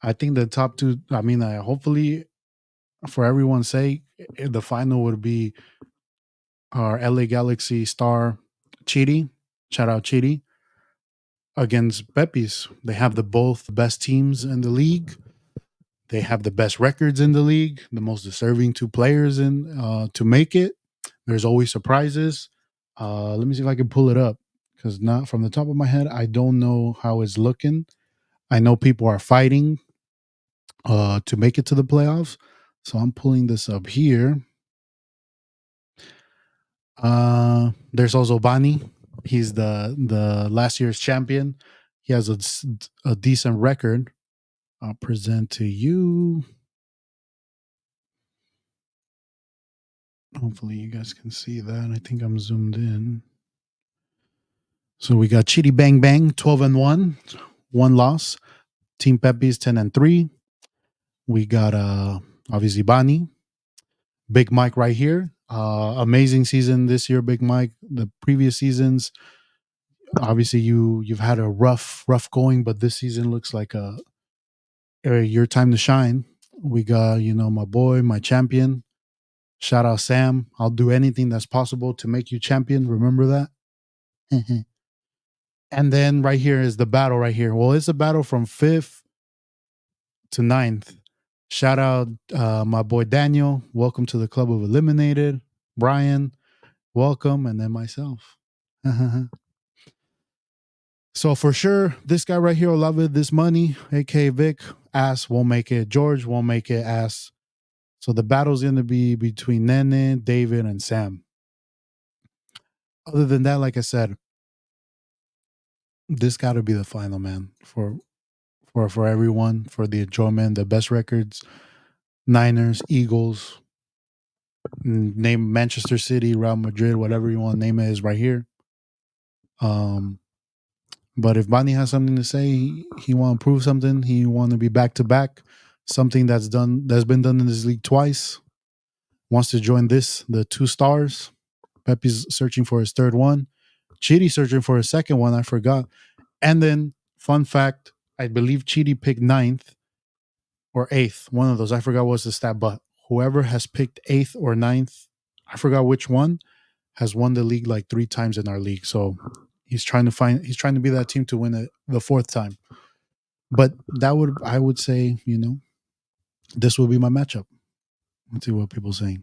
I think the top two. I mean, hopefully, for everyone's sake, the final would be our LA Galaxy star Chidi. Shout out Chidi against Pepis. They have the both best teams in the league. They have the best records in the league, the most deserving two players in to make it. There's always surprises. Let me see if I can pull it up because not from the top of my head, I don't know how it's looking. I know people are fighting to make it to the playoffs, so I'm pulling this up here. There's also Bani. He's the last year's champion. He has a decent record. I'll present to you. Hopefully, you guys can see that. I think I'm zoomed in. So we got Chitty Bang Bang, 12-1, one loss. Team Pepe's 10-3. We got obviously Bani, Big Mike right here. Amazing season this year, Big Mike. The previous seasons, obviously you've had a rough going, but this season looks like your time to shine. We got my boy, my champion. Shout out Sam. I'll do anything that's possible to make you champion. Remember that. And then right here is the battle right here. Well, it's a battle from 5th to 9th. Shout out my boy Daniel. Welcome to the Club of Eliminated. Brian, welcome. And then myself. So for sure, this guy right here will love it. This money, aka Vic, ass won't make it. George won't make it. Ass. So the battle's going to be between Nene, David, and Sam. Other than that, like I said, this got to be the final, man. For everyone, for the enjoyment, the best records, Niners, Eagles, name Manchester City, Real Madrid, whatever you want to name it, is right here. But if Bani has something to say, he want to prove something, he want to be back to back, something that's been done in this league twice, wants to join the 2 stars. Pepe's searching for his third one. Chidi searching for his second one. I forgot. And then, fun fact, I believe Chidi picked 9th or 8th. One of those. I forgot what's the stat, but whoever has picked 8th or 9th, I forgot which one, has won the league like 3 times in our league. So he's trying to be that team to win it the 4th time. But I would say, this will be my matchup. Let's see what people are saying.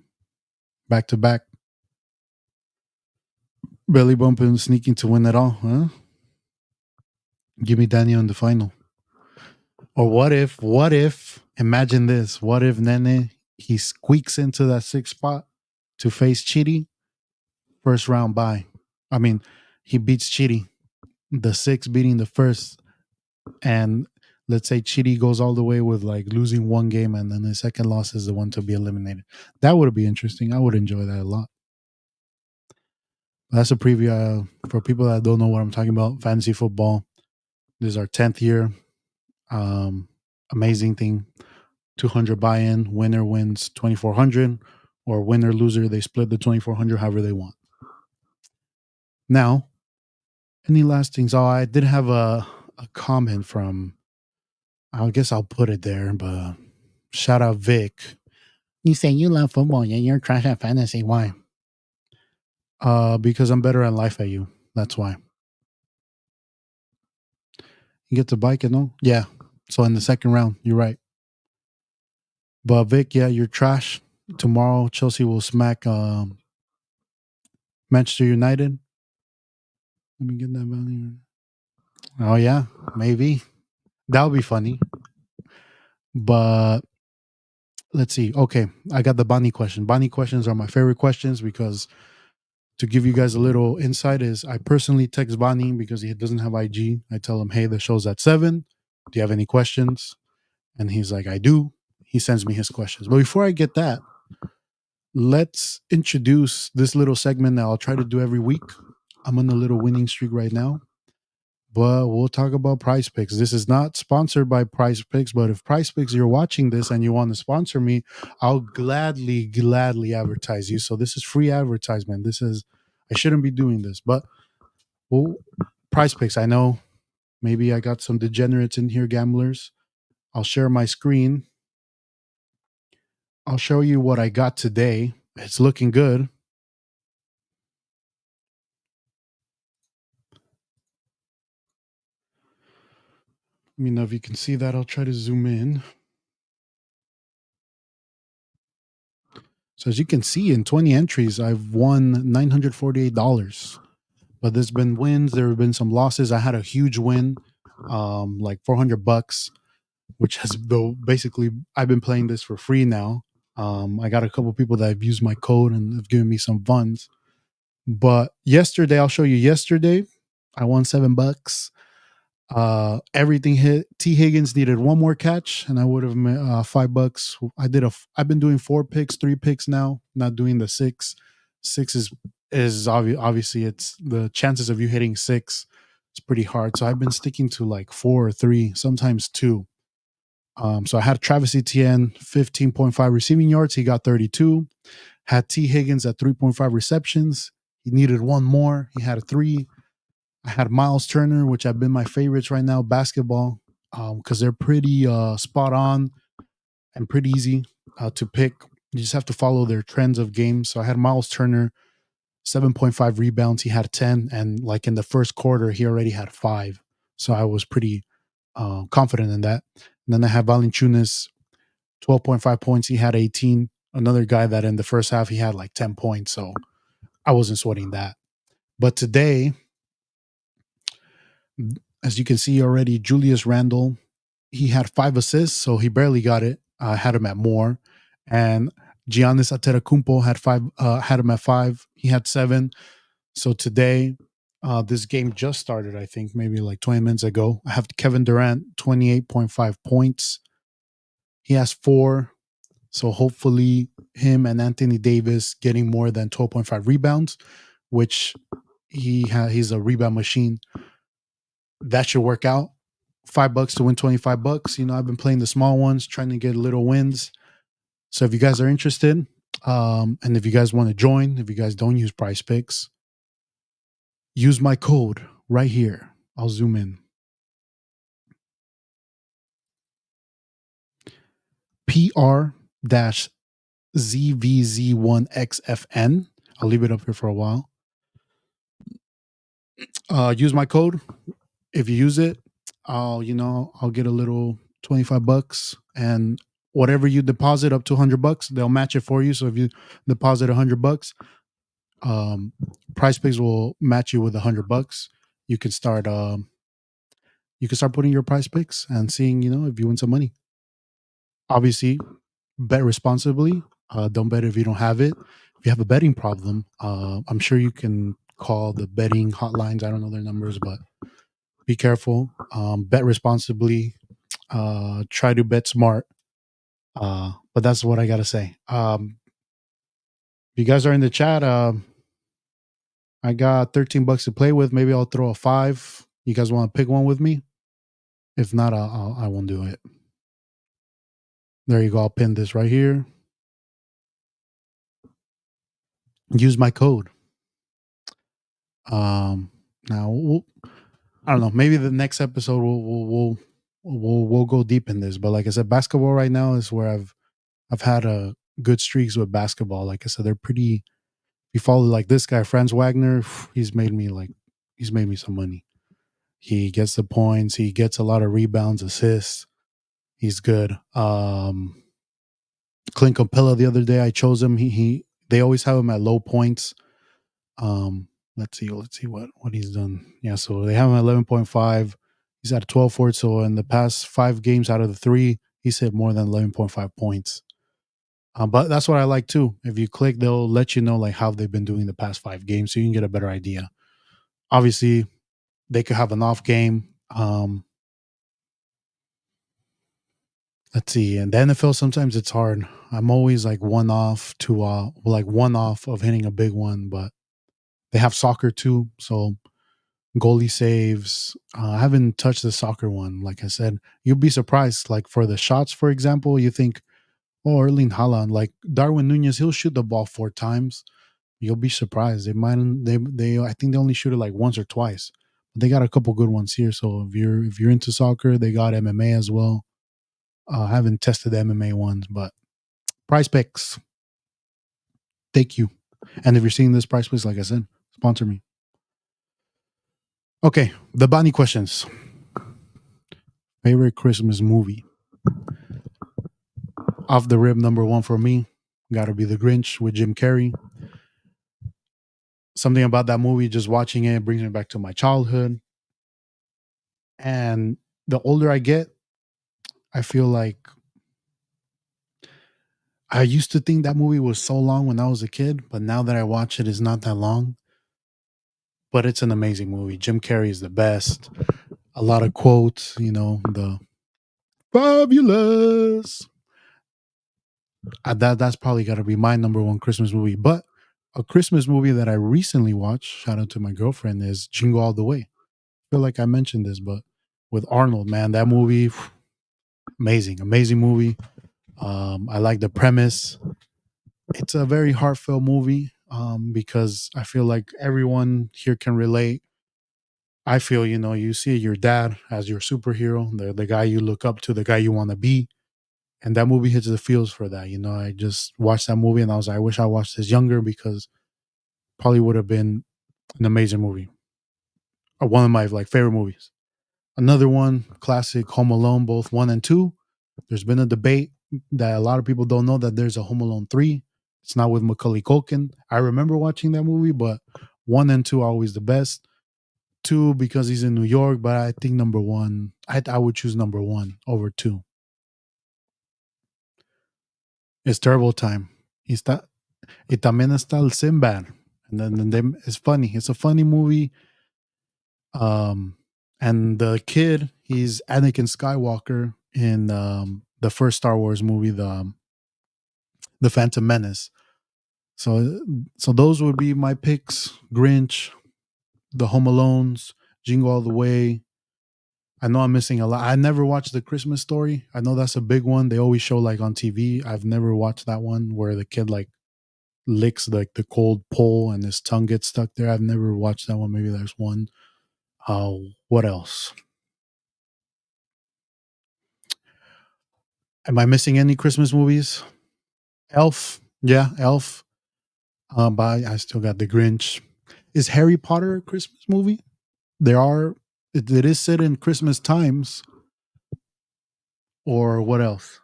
Back to back. Belly bumping, sneaking to win it all, huh? Give me Daniel in the final. Or what if, imagine this, what if Nene, he squeaks into that 6th spot to face Chidi, first round bye. I mean, he beats Chidi, the 6th beating the 1st, and let's say Chidi goes all the way with like losing one game and then the second loss is the one to be eliminated. That would be interesting. I would enjoy that a lot. That's a preview for people that don't know what I'm talking about. Fantasy football. This is our 10th year. Um, Amazing thing. 200 buy-in. Winner wins 2,400, or winner loser they split the 2,400 however they want. Now, any last things? Oh, I did have a comment from. I guess I'll put it there, but shout out Vic. You say you love football, and you're trash at fantasy. Why? Because I'm better at life at you. That's why. You get to bike it, no? Yeah. So in the second round, you're right. But Vic, yeah, you're trash. Tomorrow, Chelsea will smack Manchester United. Let me get that value. Oh yeah, maybe that would be funny. But let's see. Okay, I got the Bonnie question. Bonnie questions are my favorite questions because to give you guys a little insight is I personally text Bonnie because he doesn't have IG. I tell him, hey, the show's at 7. Do you have any questions? And he's like, I do. He sends me his questions. But before I get that, let's introduce this little segment that I'll try to do every week. I'm on a little winning streak right now, but we'll talk about Price Picks. This is not sponsored by Price Picks, but if Price Picks you're watching this and you want to sponsor me, I'll gladly advertise you. So this is free advertisement. I shouldn't be doing this, but well, Price Picks. I know maybe I got some degenerates in here, gamblers. I'll share my screen. I'll show you what I got today. It's looking good. Let me know if you can see that. I'll try to zoom in. So as you can see, in 20 entries, I've won $948. But there's been wins. There have been some losses. I had a huge win, like $400, which has basically I've been playing this for free now. I got a couple people that have used my code and have given me some funds. But yesterday, I'll show you. Yesterday, I won $7. Everything hit. T Higgins needed one more catch, and I would have made $5. I've been doing 4 picks, 3 picks now. Not doing the 6. 6 is obviously it's the chances of you hitting 6. It's pretty hard. So I've been sticking to like 4 or 3, sometimes 2. So I had Travis Etienne 15.5 receiving yards. He got 32. Had T Higgins at 3.5 receptions. He needed one more. He had a 3. I had Miles Turner, which have been my favorites right now, basketball, because they're pretty spot on and pretty easy to pick. You just have to follow their trends of games. So I had Miles Turner, 7.5 rebounds. He had 10. And like in the first quarter, he already had 5. So I was pretty confident in that. And then I had Valanciunas, 12.5 points. He had 18. Another guy that in the first half, he had like 10 points. So I wasn't sweating that. But today, as you can see already, Julius Randle, he had 5 assists, so he barely got it. I had him at more. And Giannis Antetokounmpo had him at 5. He had 7. So today, this game just started, I think, maybe like 20 minutes ago. I have Kevin Durant, 28.5 points. He has 4. So hopefully him and Anthony Davis getting more than 12.5 rebounds, which he's a rebound machine. That should work out. $5 to win $25. You know, I've been playing the small ones, trying to get little wins. So if you guys are interested, and if you guys want to join, if you guys don't use Price Picks, use my code right here. I'll zoom in. PR-ZVZ1XFN. I'll leave it up here for a while. Use my code. If you use it, I'll get a little $25, and whatever you deposit up to $100, they'll match it for you. So if you deposit $100, Price Picks will match you with $100. You can start putting your Price Picks and seeing, if you win some money. Obviously, bet responsibly. Don't bet if you don't have it. If you have a betting problem, I'm sure you can call the betting hotlines. I don't know their numbers, but be careful. Bet responsibly. Try to bet smart. But that's what I gotta say. If you guys are in the chat, I got $13 to play with. Maybe I'll throw a 5. You guys want to pick one with me? If not, I won't do it. There you go. I'll pin this right here. Use my code. Um, now I don't know. Maybe the next episode we'll go deep in this. But like I said, basketball right now is where I've had a good streaks with basketball. Like I said, they're pretty. You follow like this guy, Franz Wagner. He's made me some money. He gets the points. He gets a lot of rebounds, assists. He's good. Clint Capella the other day, I chose him. He they always have him at low points. Let's see what he's done. Yeah, so they have him at 11.5. He's at 12 for it. So in the past 5 games out of the 3, he's hit more than 11.5 points. But that's what I like too. If you click, they'll let you know like how they've been doing the past 5 games, so you can get a better idea. Obviously, they could have an off game. Let's see. And the NFL, sometimes it's hard. I'm always like one off of hitting a big one, but they have soccer too. So goalie saves. I haven't touched the soccer one. Like I said, you'll be surprised. Like for the shots, for example, you think, oh, Erling Haaland, like Darwin Nunez, he'll shoot the ball 4 times. You'll be surprised. I think they only shoot it like once or twice. But they got a couple good ones here. So if you're into soccer, they got MMA as well. I haven't tested the MMA ones, but Price Picks, thank you. And if you're seeing this, Price Picks, like I said, sponsor me. Okay, the Bonnie questions. Favorite Christmas movie? Off the rib, number 1 for me, got to be The Grinch with Jim Carrey. Something about that movie, just watching it, brings me back to my childhood. And the older I get, I feel like I used to think that movie was so long when I was a kid, but now that I watch it, it's not that long. But it's an amazing movie. Jim Carrey is the best. A lot of quotes, the fabulous. That's probably got to be my number 1 Christmas movie. But a Christmas movie that I recently watched, shout out to my girlfriend, is Jingle All the Way. I feel like I mentioned this, but with Arnold, man, that movie, amazing movie. I like the premise. It's a very heartfelt movie because I feel like everyone here can relate. I feel, you see your dad as your superhero, the guy you look up to, the guy you want to be. And that movie hits the feels for that. I just watched that movie and I was like, I wish I watched this younger because probably would have been an amazing movie. Or one of my like favorite movies. Another one, classic Home Alone, both 1 and 2. There's been a debate that a lot of people don't know that there's a Home Alone 3. It's not with Macaulay Culkin. I remember watching that movie, but 1 and 2 are always the best. 2 because he's in New York, but I think number 1, I would choose number 1 over 2. It's Terrible Time. Y también está el Sinbad. And then it's funny. It's a funny movie. And the kid, he's Anakin Skywalker in the first Star Wars movie, the Phantom Menace. So those would be my picks: Grinch, The Home Alones, Jingle All the Way. I know I'm missing a lot. I never watched The Christmas Story. I know that's a big one. They always show like on TV. I've never watched that one where the kid like licks like the cold pole and his tongue gets stuck there. I've never watched that one. Maybe there's one. What else? Am I missing any Christmas movies? Elf. Yeah, Elf. But I still got The Grinch. Is Harry Potter a Christmas movie? It is set in Christmas times. Or what else?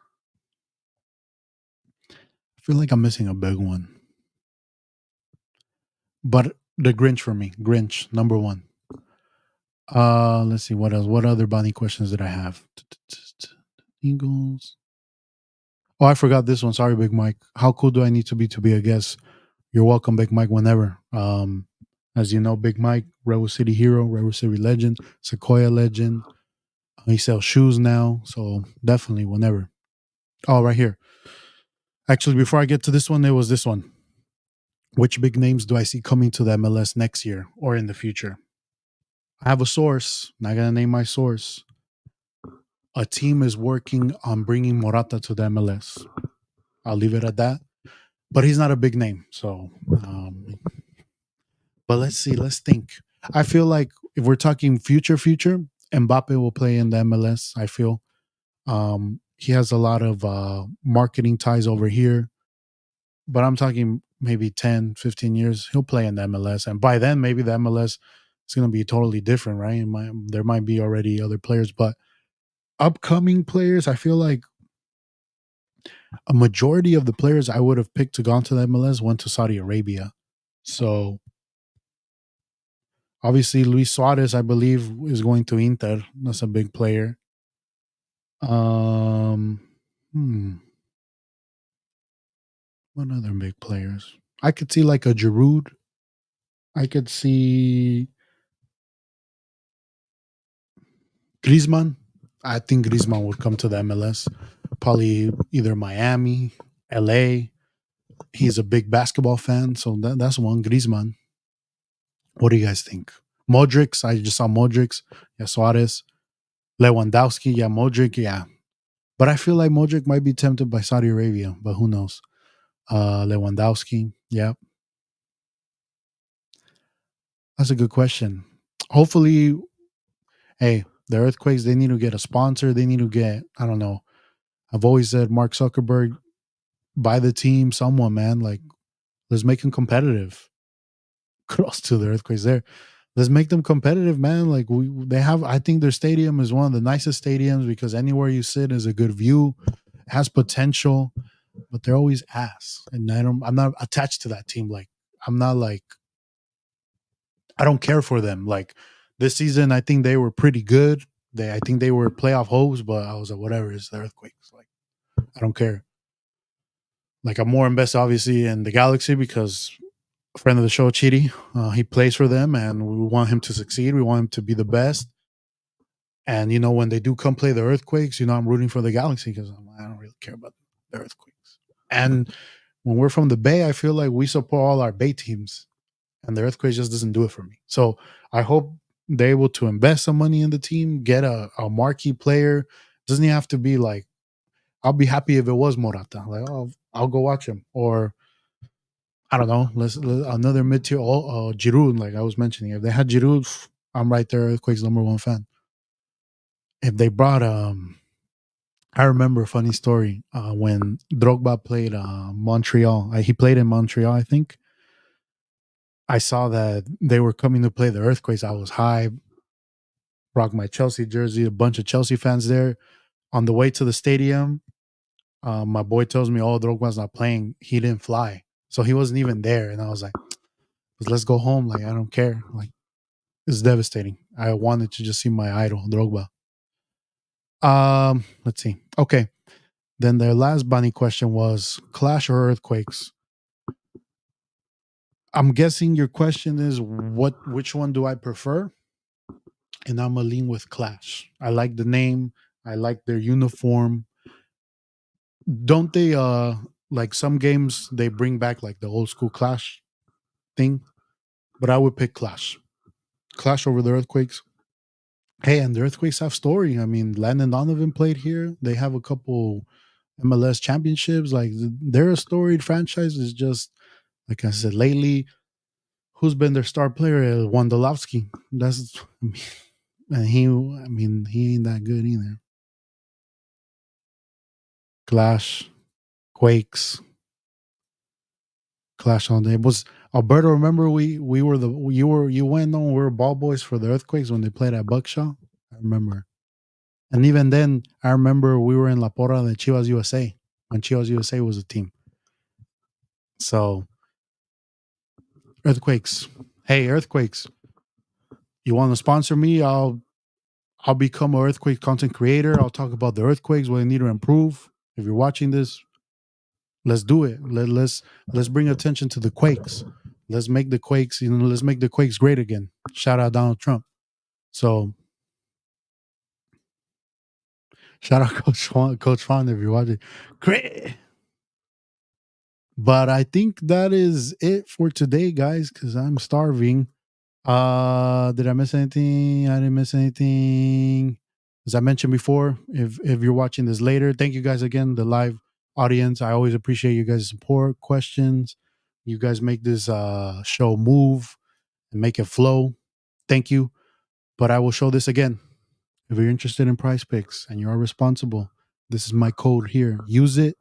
I feel like I'm missing a big one. But The Grinch for me. Grinch, number 1. Let's see what else. What other Bonnie questions did I have? Eagles. Oh, I forgot this one. Sorry, Big Mike. How cool do I need to be a guest? You're welcome, Big Mike, whenever. As you know, Big Mike, Redwood City hero, Redwood City legend, Sequoia legend. He sells shoes now, so definitely whenever. Oh, right here. Actually, before I get to this one, there was this one. Which big names do I see coming to the MLS next year or in the future? I have a source. Not gonna name my source, a team is working on bringing Morata to the MLS. I'll leave it at that. But he's not a big name, so. But let's see. Let's think. I feel like if we're talking future, Mbappe will play in the MLS. I feel he has a lot of marketing ties over here. But I'm talking maybe 10, 15 years. He'll play in the MLS, and by then maybe the MLS is going to be totally different, right? There might be already other players, but upcoming players, I feel like a majority of the players I would have picked to go to the MLS went to Saudi Arabia. So obviously Luis Suarez, I believe, is going to Inter. That's a big player. Um, hmm, what other big players? I could see like a Giroud. I could see Griezmann. I think Griezmann would come to the MLS. Probably either Miami, LA. He's a big basketball fan, so that's one. Griezmann. What do you guys think? Modric, I just saw Modric. Yeah, Suarez. Lewandowski, yeah, Modric, yeah. But I feel like Modric might be tempted by Saudi Arabia, but who knows? Lewandowski, yeah. That's a good question. Hopefully, hey, the Earthquakes, they need to get a sponsor. They need to get, I don't know. I've always said Mark Zuckerberg, buy the team, someone, man. Like, let's make them competitive. Cross to the Earthquakes there. Let's make them competitive, man. Like they have. I think their stadium is one of the nicest stadiums because anywhere you sit is a good view, has potential, but they're always ass. And I'm not attached to that team. Like I'm not like I don't care for them. Like this season, I think they were pretty good. I think they were playoff hopes, but I was like, whatever. It's the Earthquakes. Like I don't care. Like I'm more invested, obviously, in the Galaxy because a friend of the show, Chidi, he plays for them, and we want him to succeed. We want him to be the best. And when they do come play the Earthquakes, I'm rooting for the Galaxy because I don't really care about the Earthquakes. And when we're from the Bay, I feel like we support all our Bay teams, and the Earthquakes just doesn't do it for me. So I hope they're able to invest some money in the team, get a marquee player. Doesn't even have to be like, I'll be happy if it was Morata. Like, oh, I'll go watch him. Or I don't know, let's another mid tier. Giroud, like I was mentioning, if they had Giroud, I'm right there, Earthquakes #1 fan. If they brought I remember a funny story when Drogba played Montreal. He played in Montreal, I think. I saw that they were coming to play the Earthquakes. I was high, rocked my Chelsea jersey, a bunch of Chelsea fans there. On the way to the stadium, my boy tells me, "Oh, Drogba's not playing. He didn't fly, so he wasn't even there." And I was like, "Let's go home. Like I don't care. Like it's devastating. I wanted to just see my idol, Drogba." Let's see. Okay, then their last bunny question was Clash or Earthquakes. I'm guessing your question is which one do I prefer? And I'm gonna lean with Clash. I like the name. I like their uniform. Don't they like some games they bring back like the old school Clash thing? But I would pick Clash. Clash over the Earthquakes. Hey, and the Earthquakes have story. I mean, Landon Donovan played here. They have a couple MLS championships. Like they're a storied franchise. It's just like I said lately. Who's been their star player? Wondolowski. That's and he ain't that good either. Clash, Quakes, Clash on day. Was Alberto? Remember we were you went on. We were ball boys for the Earthquakes when they played at Buckshaw. I remember. And even then, I remember we were in La Porra de Chivas USA when Chivas USA was a team. So Earthquakes. Hey, Earthquakes. You want to sponsor me? I'll become an earthquake content creator. I'll talk about the earthquakes, what they need to improve. If you're watching this, let's do it. Let's bring attention to the quakes. Let's make the quakes, let's make the quakes great again. Shout out Donald Trump. So shout out Coach Fon if you're watching. Great. But I think that is it for today, guys, because I'm starving. Did I miss anything? I didn't miss anything. As I mentioned before, if you're watching this later, thank you guys again, the live audience. I always appreciate you guys' support, questions. You guys make this show move and make it flow. Thank you. But I will show this again. If you're interested in Prize Picks and you are responsible, this is my code here. Use it.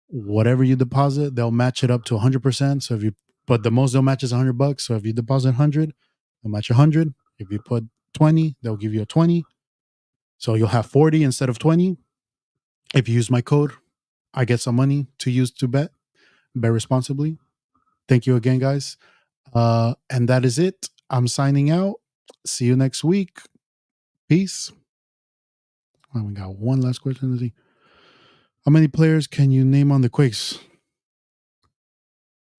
Whatever you deposit, they'll match it up to 100%. So if you but the most they'll match is $100. So if you deposit 100, they'll match 100. If you put 20, they'll give you a 20. So you'll have 40 instead of 20. If you use my code, I get some money to use to bet. Bet responsibly. Thank you again, guys. And that is it. I'm signing out. See you next week. Peace. Oh, we got one last question. Let's see. How many players can you name on the Quakes?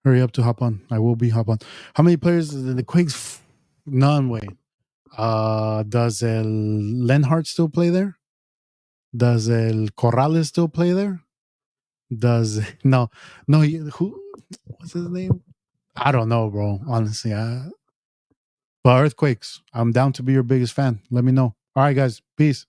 Hurry up to hop on. I will be hop on. How many players in the Quakes? None way. Does El Lenhart still play there? Does El Corrales still play there? Does no who what's his name? I don't know, bro. Honestly, but Earthquakes. I'm down to be your biggest fan. Let me know. All right, guys. Peace.